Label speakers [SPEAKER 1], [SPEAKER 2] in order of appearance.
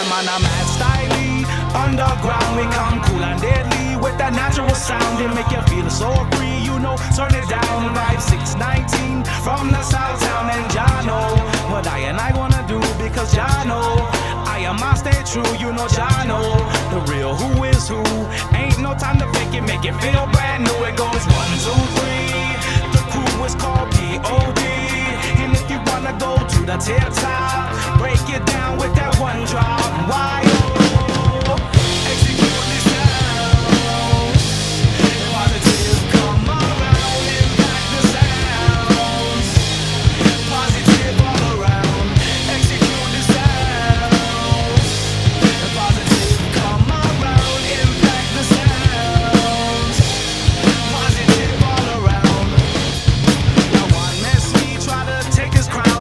[SPEAKER 1] man, I'm mad styly. Underground, we come cool and deadly with that natural sound. It make you feel so free, you know. Turn it down, vibe 619 from the south town and Jano. What I wanna do because Jano, I am I stay true, you know Jano. The real who is who, ain't no time to fake it, make it feel brand new. It goes 1, 2, 3. The crew is called POD, and if you wanna go to the tip top, break it down with that one drop. Why?